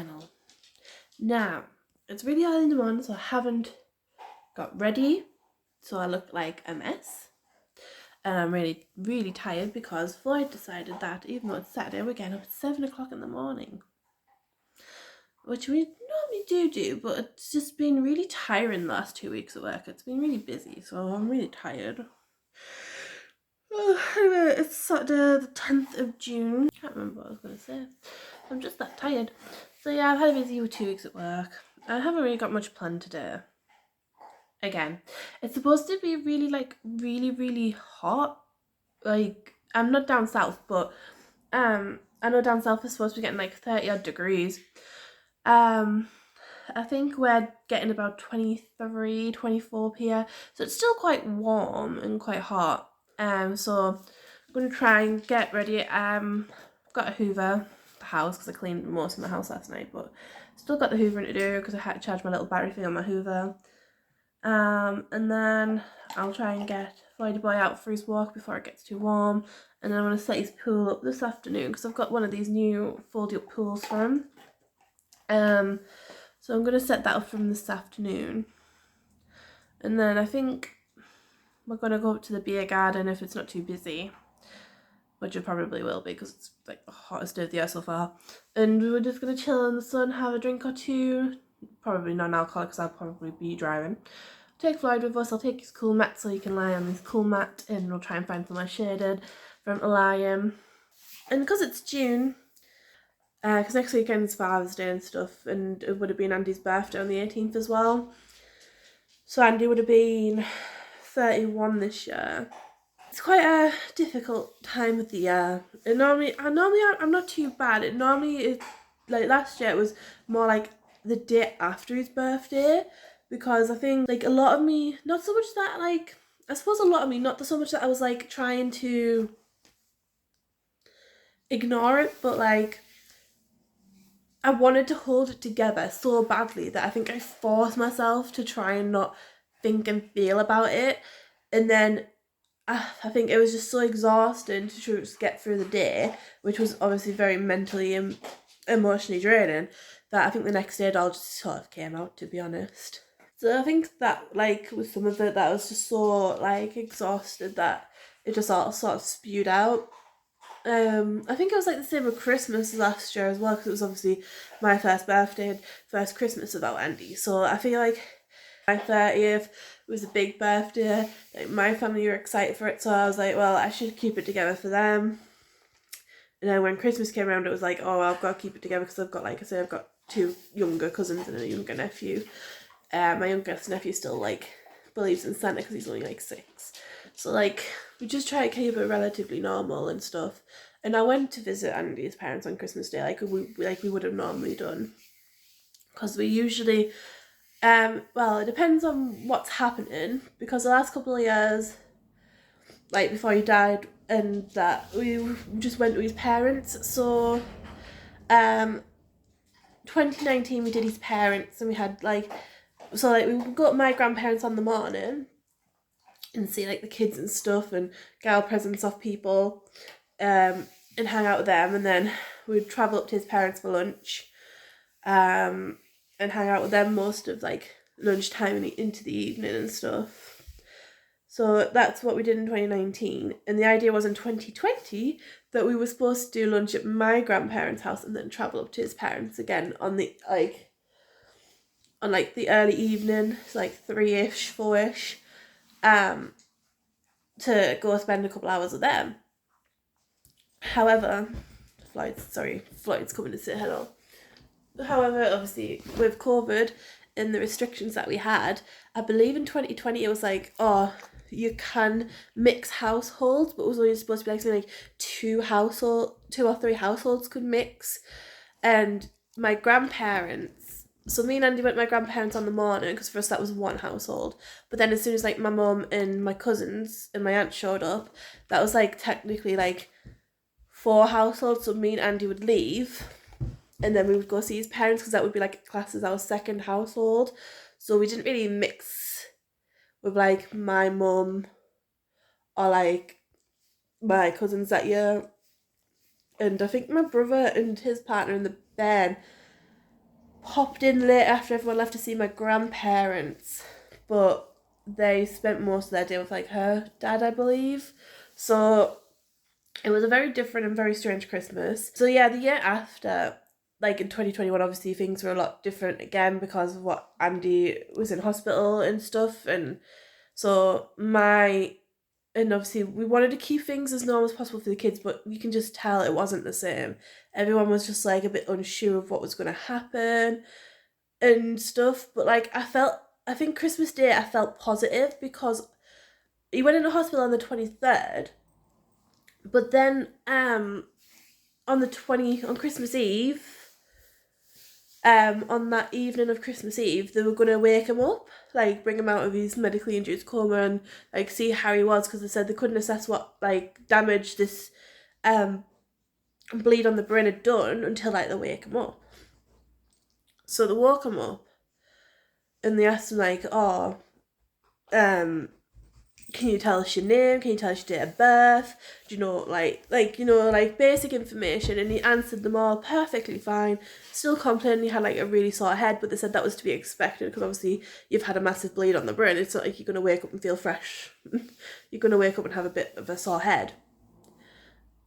channel. Now, it's really early in the morning, so I haven't got ready, so I look like a mess. And I'm really, really tired because Floyd decided that even though it's Saturday, we're getting up at 7 o'clock in the morning. Which we normally do, but it's just been really tiring the last 2 weeks of work. It's been really busy, so I'm really tired. Anyway, it's Saturday the 10th of June. Can't remember what I was going to say. I'm just that tired. So yeah, I've had a busy 2 weeks at work. I haven't really got much planned today. Again, it's supposed to be really hot. Like, I'm not down south, but I know down south is supposed to be getting like 30 odd degrees. I think we're getting about 23, 24 here, so it's still quite warm and quite hot. So I'm gonna try and get ready. I've got a Hoover the house because I cleaned most of my house last night, but still got the Hoovering to do because I had to charge my little battery thing on my Hoover. And then I'll try and get Floyd boy out for his walk before it gets too warm, and then I'm gonna set his pool up this afternoon because I've got one of these new fold up pools for him. So I'm gonna set that up from this afternoon, and then I think we're gonna go up to the beer garden if it's not too busy, which it probably will be because it's like the hottest day of the year so far. And we're just gonna chill in the sun, have a drink or two, probably non-alcoholic because I'll probably be driving. Take Floyd with us. I'll take his cool mat so he can lie on his cool mat, and we'll try and find somewhere shaded for him to lie in. And because it's June, because next weekend's Father's Day and stuff, and it would have been Andy's birthday on the 18th as well. So Andy would have been 31 this year. It's quite a difficult time of the year. And I'm not too bad. It normally is, like last year it was more like the day after his birthday, because I think like a lot of me, not so much that like, I suppose a lot of me, not so much that I was like trying to ignore it, but like I wanted to hold it together so badly that I think I forced myself to try and not think and feel about it. And then I think it was just so exhausting to just get through the day, which was obviously very mentally and emotionally draining, that I think the next day it all just sort of came out, to be honest. So I think that like with some of it, that I was just so like exhausted that it just all sort of spewed out. I think it was like the same with Christmas last year as well, because it was obviously my first birthday and first Christmas without Andy. So I feel like my 30th was a big birthday. Like my family were excited for it, so I was like, well, I should keep it together for them. And then when Christmas came around, it was like, oh, I've got to keep it together because I've got, like I say, I've got 2 younger cousins and a younger nephew. My youngest nephew still like believes in Santa because he's only like 6. So like we just try to keep it relatively normal and stuff. And I went to visit Andy's parents on Christmas Day like we would have normally done, because we usually well, it depends on what's happening, because the last couple of years, like before he died and that, we just went to his parents. So 2019 we did his parents, and we had like, so like we would go to my grandparents on the morning and see like the kids and stuff and get our presents off people, and hang out with them, and then we'd travel up to his parents for lunch, and hang out with them most of like lunchtime and into the evening and stuff. So that's what we did in 2019, and the idea was in 2020 that we were supposed to do lunch at my grandparents' house and then travel up to his parents again on the the early evening, so like 3ish, 4ish, to go spend a couple hours with them. However, Floyd's coming to say hello. However, obviously with COVID and the restrictions that we had, I believe in 2020 it was like, oh, you can mix households, but it was only supposed to be like something like 2 or 3 households could mix. And my grandparents, so me and Andy went to my grandparents on the morning because for us that was 1 household. But then as soon as like my mum and my cousins and my aunt showed up, that was like technically like 4 households. So me and Andy would leave, and then we would go see his parents because that would be like classed as our 2nd household. So we didn't really mix with like my mum or like my cousins that year. And I think my brother and his partner and the Ben popped in late after everyone left to see my grandparents, but they spent most of their day with like her dad, I believe. So it was a very different and very strange Christmas. So yeah, the year after, like in 2021, obviously things were a lot different again because of what Andy was in hospital and stuff. And so and obviously we wanted to keep things as normal as possible for the kids, but you can just tell it wasn't the same. Everyone was just like a bit unsure of what was going to happen and stuff. But like I think Christmas Day I felt positive because he went into hospital on the 23rd, but then on Christmas Eve, on that evening of Christmas Eve, they were gonna wake him up, like bring him out of his medically induced coma and like see how he was, because they said they couldn't assess what like damage this um bleed on the brain had done until like they wake him up. So they woke him up and they asked him like, oh, um, can you tell us your name? Can you tell us your date of birth? Do you know like basic information? And he answered them all perfectly fine. Still complaining he had like a really sore head, but they said that was to be expected because obviously you've had a massive bleed on the brain. It's not like you're gonna wake up and feel fresh. You're gonna wake up and have a bit of a sore head.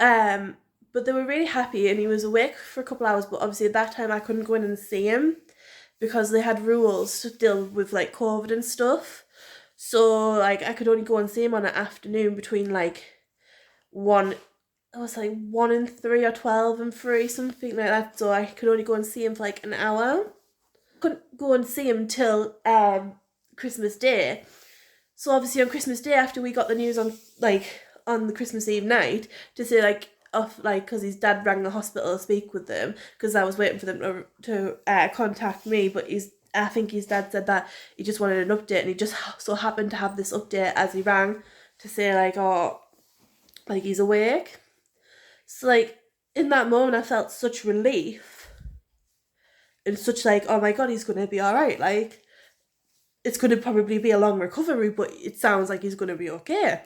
Um, but they were really happy, and he was awake for a couple hours. But obviously at that time I couldn't go in and see him because they had rules to deal with like COVID and stuff. So like I could only go and see him on an afternoon between like one it was like 1 and 3 or 12 and 3, something like that. So I could only go and see him for like an hour. Couldn't go and see him till Christmas Day. So obviously on Christmas Day, after we got the news on the Christmas Eve night, to say like off like because his dad rang the hospital to speak with them, because I was waiting for them to contact me, but I think his dad said that he just wanted an update, and he just so happened to have this update as he rang to say like, oh, like he's awake. So like in that moment I felt such relief and such like, oh my god, he's gonna be alright. Like it's gonna probably be a long recovery, but it sounds like he's gonna be okay.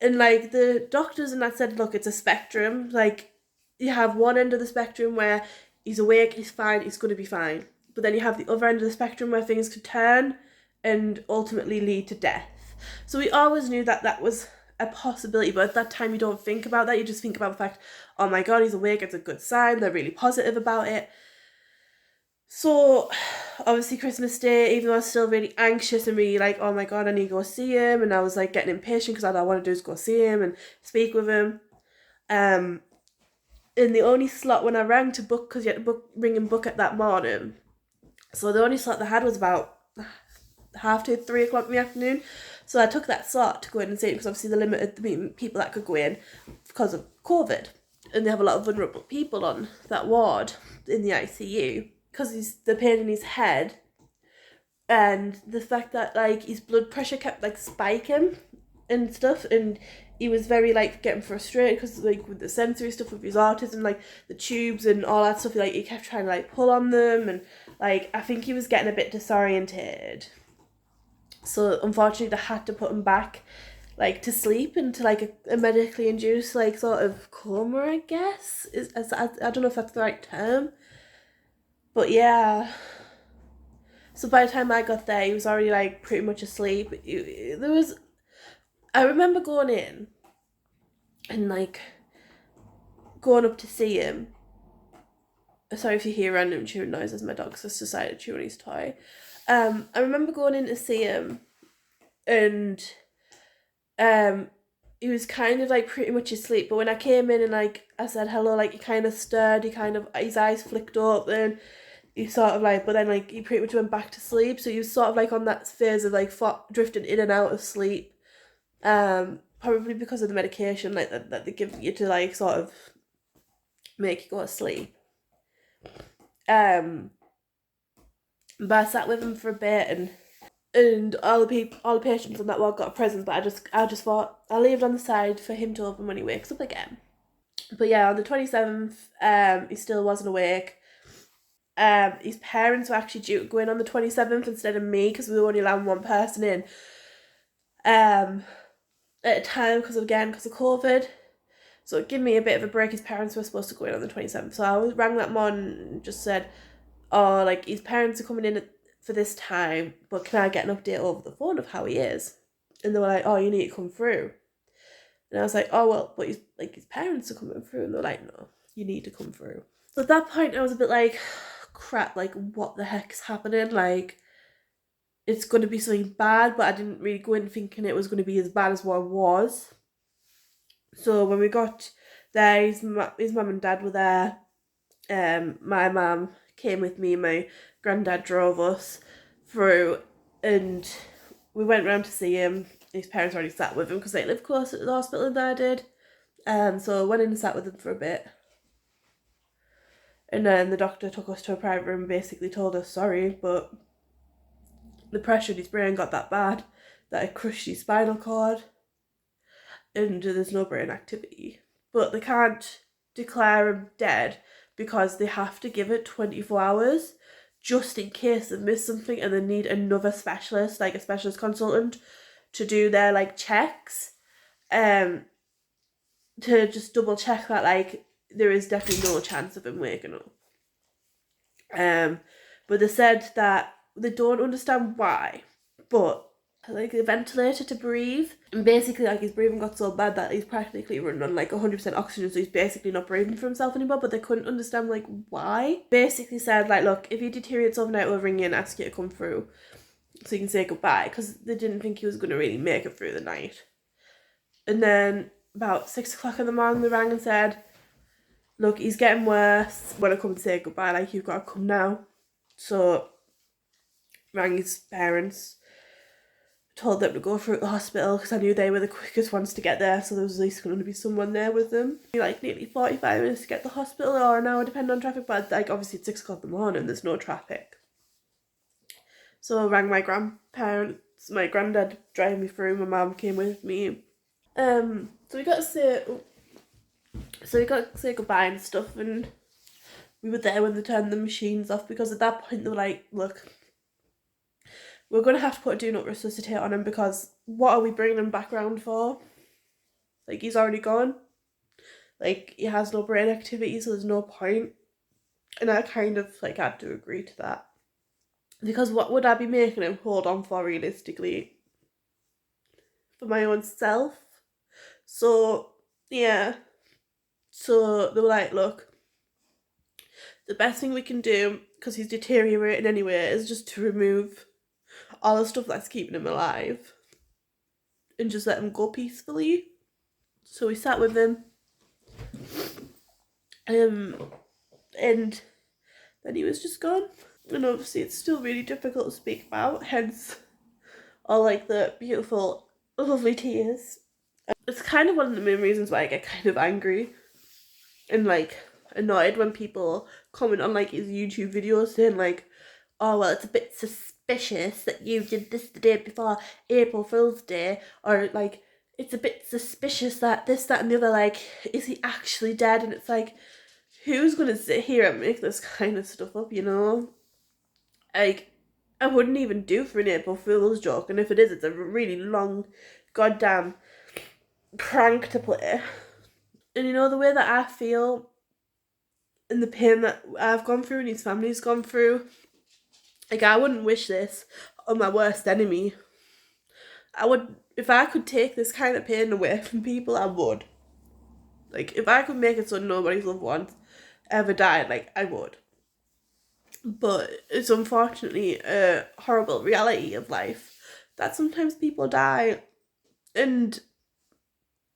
And like the doctors and that said, look, it's a spectrum. Like you have one end of the spectrum where he's awake, he's fine, he's gonna be fine. But then you have the other end of the spectrum where things could turn and ultimately lead to death. So we always knew that that was a possibility, but at that time you don't think about that. You just think about the fact, oh my god, he's awake, it's a good sign, they're really positive about it. So obviously Christmas Day, even though I was still really anxious and really like, oh my god, I need to go see him, and I was like getting impatient because all I want to do is go see him and speak with him. Um, in the only slot when I rang to book, because you had to ring and book at that morning. So the only slot they had was about 3:30 in the afternoon. So I took that slot to go in and see him because obviously they limited the people that could go in because of COVID, and they have a lot of vulnerable people on that ward in the ICU because he's the pain in his head and the fact that like his blood pressure kept like spiking and stuff, and he was very like getting frustrated because like with the sensory stuff with his autism, like the tubes and all that stuff, like he kept trying to like pull on them, and like I think he was getting a bit disoriented. So unfortunately they had to put him back like to sleep into like a medically induced like sort of coma, I guess. I don't know if that's the right term. But yeah. So by the time I got there, he was already like pretty much asleep. I remember going in and like going up to see him. Sorry if you hear random chewing noises. My dog's just decided to chew on his toy. I remember going in to see him, and um, he was kind of like pretty much asleep. But when I came in and like I said hello, like he kind of stirred. He kind of his eyes flicked open. He sort of like, but then like he pretty much went back to sleep. So he was sort of like on that phase of like drifting in and out of sleep. Probably because of the medication like that they give you to like sort of make you go to sleep. Um, but I sat with him for a bit, and all the patients on that ward got a present, but I just thought I'll leave it on the side for him to open when he wakes up again. But yeah, on the 27th, he still wasn't awake. His parents were actually due to go in on the 27th instead of me because we were only allowing one person in. At a time because of COVID. So it gave me a bit of a break. His parents were supposed to go in on the 27th. So I rang that morning and just said, oh, like his parents are coming in for this time, but can I get an update over the phone of how he is? And they were like, oh, you need to come through. And I was like, oh, well, but his parents are coming through. And they're like, no, you need to come through. So at that point, I was a bit like, crap, like, what the heck's happening? Like, it's going to be something bad, but I didn't really go in thinking it was going to be as bad as what it was. So when we got there, his mum and dad were there. My mum came with me. My granddad drove us through, and we went round to see him. His parents already sat with him because they live closer to the hospital than I did. So I went in and sat with him for a bit. And then the doctor took us to a private room and basically told us, sorry, but the pressure in his brain got that bad that it crushed his spinal cord and there's no brain activity. But they can't declare him dead because they have to give it 24 hours just in case they miss something and they need another specialist, like a specialist consultant, to do their like checks, to just double check that like there is definitely no chance of him waking up. But they said that they don't understand why, but like a ventilator to breathe, and basically like his breathing got so bad that he's practically running on like 100% oxygen, so he's basically not breathing for himself anymore. But they couldn't understand like why. Basically said like, look, if he deteriorates overnight, we'll ring you and ask you to come through so you can say goodbye, because they didn't think he was going to really make it through the night. And then about 6 o'clock in the morning they rang and said, look, he's getting worse, when I come and say goodbye, like, you've got to come now. So rang his parents, told them to go through the hospital because I knew they were the quickest ones to get there, so there was at least going to be someone there with them. Like nearly 45 minutes to get to the hospital, or an hour depending on traffic, but like obviously it's 6 o'clock in the morning, there's no traffic. So I rang my grandparents, my granddad driving me through, my mum came with me. So we got to say goodbye and stuff, and we were there when they turned the machines off, because at that point they were like, look, we're going to have to put a do not resuscitate on him, because what are we bringing him back round for? Like, he's already gone. Like, he has no brain activity, so there's no point. And I kind of, like, had to agree to that. Because what would I be making him hold on for, realistically? For my own self? So, yeah. So, they were like, look, the best thing we can do, because he's deteriorating anyway, is just to remove all the stuff that's keeping him alive and just let him go peacefully. So we sat with him, and then he was just gone. And obviously it's still really difficult to speak about, hence all like the beautiful, lovely tears. It's kind of one of the main reasons why I get kind of angry and like annoyed when people comment on like his YouTube videos saying like, oh well, it's a bit suspicious that you did this the day before April Fool's Day, or like, it's a bit suspicious that this, that and the other, like, is he actually dead? And it's like, who's gonna sit here and make this kind of stuff up, you know? Like, I wouldn't even do for an April Fool's joke, and if it is, it's a really long goddamn prank to play. And you know, the way that I feel and the pain that I've gone through and his family's gone through, like, I wouldn't wish this on my worst enemy. I would, if I could take this kind of pain away from people, I would. Like, if I could make it so nobody's loved ones ever died, like, I would. But it's unfortunately a horrible reality of life that sometimes people die. And,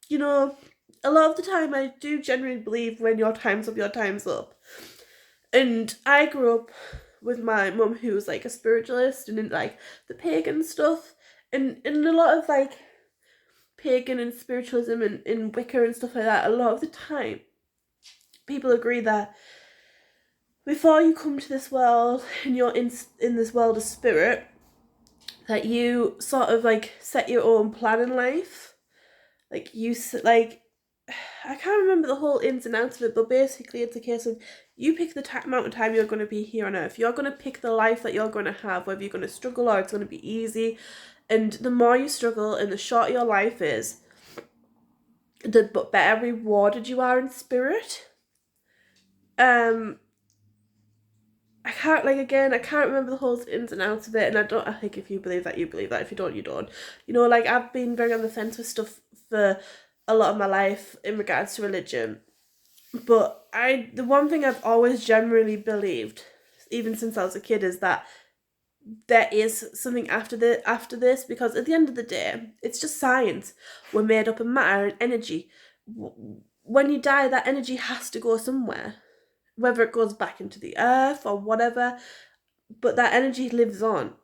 you know, a lot of the time I do genuinely believe when your time's up, your time's up. And I grew up with my mum, who was like a spiritualist and in like the pagan stuff. And in a lot of like pagan and spiritualism and in Wicca and stuff like that, a lot of the time people agree that before you come to this world and you're in this world of spirit, that you sort of like set your own plan in life. Like, you like, I can't remember the whole ins and outs of it, but basically it's a case of you pick the amount of time you're going to be here on earth. You're going to pick the life that you're going to have, whether you're going to struggle or it's going to be easy. And the more you struggle and the shorter your life is, the better rewarded you are in spirit. I can't, like, again, I can't remember the whole ins and outs of it, and I think if you believe that, you believe that. If you don't, you don't. You know, like, I've been very on the fence with stuff for a lot of my life in regards to religion. But the one thing I've always generally believed, even since I was a kid, is that there is something after this, because at the end of the day, it's just science. We're made up of matter and energy. When you die, that energy has to go somewhere, whether it goes back into the earth or whatever, but that energy lives on.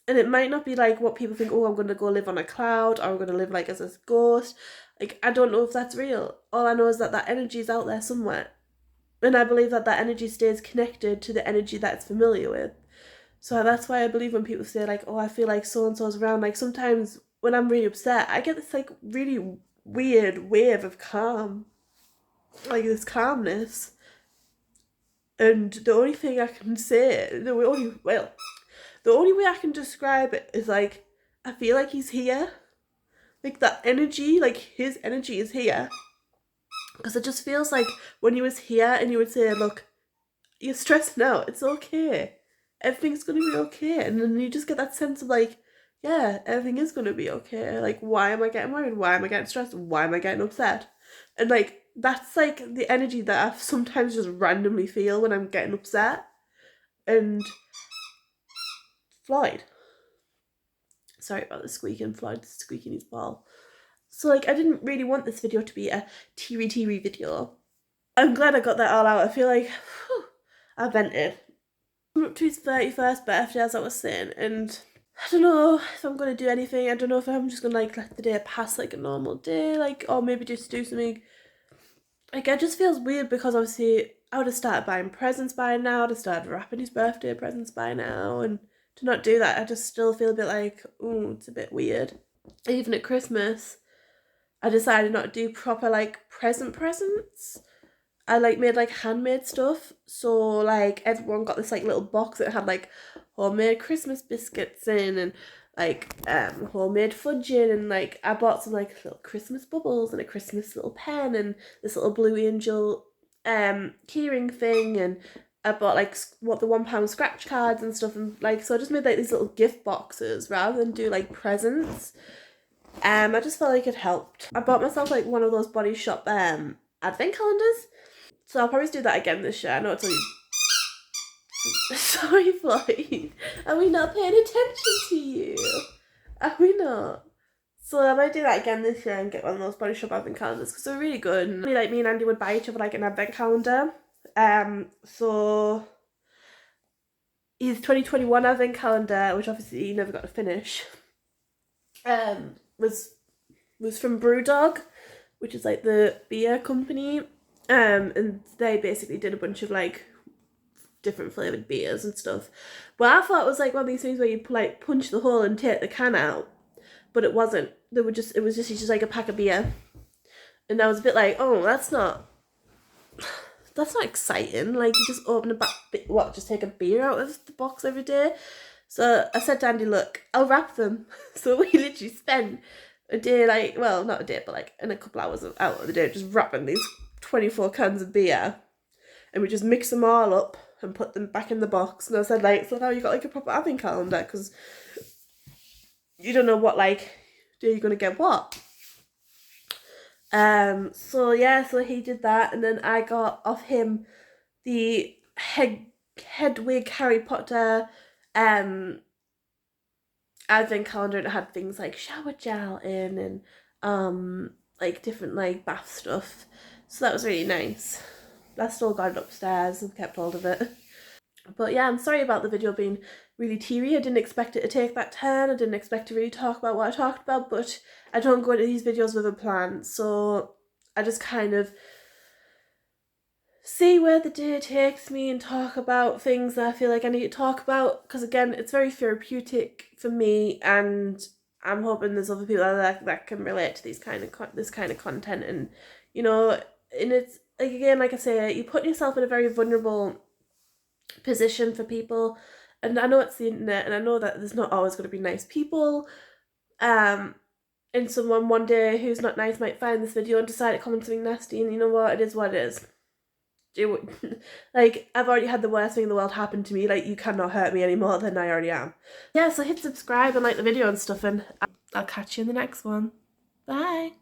And it might not be like what people think, oh, I'm going to go live on a cloud, or I'm going to live like as a ghost. Like, I don't know if that's real. All I know is that that energy is out there somewhere. And I believe that that energy stays connected to the energy that it's familiar with. So that's why I believe when people say, like, oh, I feel like so-and-so's around. Like, sometimes when I'm really upset, I get this, like, really weird wave of calm. Like, this calmness. And the only thing I can say, the only way I can describe it is, like, I feel like he's here. Like, that energy, like, his energy is here. Because it just feels like when he was here and you would say, look, you're stressing out, it's okay. Everything's going to be okay. And then you just get that sense of, like, yeah, everything is going to be okay. Like, why am I getting worried? Why am I getting stressed? Why am I getting upset? And, like, that's, like, the energy that I sometimes just randomly feel when I'm getting upset. And Floyd. Sorry about the squeaking. Floyd's squeaking his ball. So, like, I didn't really want this video to be a teary video. I'm glad I got that all out. I feel like I vented. I'm up to his 31st birthday, as I was saying, and I don't know if I'm going to do anything. I don't know if I'm just going to, like, let the day pass like a normal day, like, or maybe just do something. Like, it just feels weird because obviously I would have started buying presents by now, I would have started wrapping his birthday presents by now, and to not do that, I just still feel a bit like, ooh, it's a bit weird. Even at Christmas, I decided not to do proper, like, presents. I, like, made, like, handmade stuff. So, like, everyone got this, like, little box that had, like, homemade Christmas biscuits in, and, like, homemade fudge in, and, like, I bought some, like, little Christmas bubbles and a Christmas little pen and this little Blue Angel keyring thing, and I bought, like, what, the £1 scratch cards and stuff, and, like, so I just made, like, these little gift boxes rather than do, like, presents. I just felt like it helped. I bought myself, like, one of those Body Shop advent calendars. So I'll probably do that again this year. I know it's only... Sorry, Floyd. Are we not paying attention to you? Are we not? So I might do that again this year and get one of those Body Shop advent calendars because they're really good. And like, me and Andy would buy each other, like, an advent calendar. So his 2021 advent calendar, which obviously he never got to finish, was from Brewdog, which is, like, the beer company. And they basically did a bunch of, like, different flavoured beers and stuff. But I thought it was, like, one of these things where you, like, punch the hole and take the can out. But it wasn't. It was just like a pack of beer. And I was a bit like, oh, that's not exciting. Like, you just open just take a beer out of the box every day? So I said to Andy, look, I'll wrap them. So we literally spent a day, like, well, not a day, but, like, in a couple hours out of the day just wrapping these 24 cans of beer, and we just mix them all up and put them back in the box. And I said, like, so now you got, like, a proper advent calendar, because you don't know what, like, day you're gonna get what. So yeah, so he did that, and then I got off him the Hedwig Harry Potter advent calendar. It had things like shower gel in, and like, different, like, bath stuff. So that was really nice. I still got it upstairs and kept hold of it. But yeah, I'm sorry about the video being really teary. I didn't expect it to take that turn. I didn't expect to really talk about what I talked about, but I don't go into these videos with a plan. So I just kind of see where the day takes me and talk about things that I feel like I need to talk about. Because again, it's very therapeutic for me, and I'm hoping there's other people that can relate to this kind of content. And, you know, and it's, like, again, like I say, you put yourself in a very vulnerable position for people, and I know it's the internet, and I know that there's not always going to be nice people, and someone one day who's not nice might find this video and decide to comment something nasty, and you know what, it is what it is. like, I've already had the worst thing in the world happen to me. Like, you cannot hurt me any more than I already am. Yeah, so hit subscribe and like the video and stuff, and I'll catch you in the next one. Bye.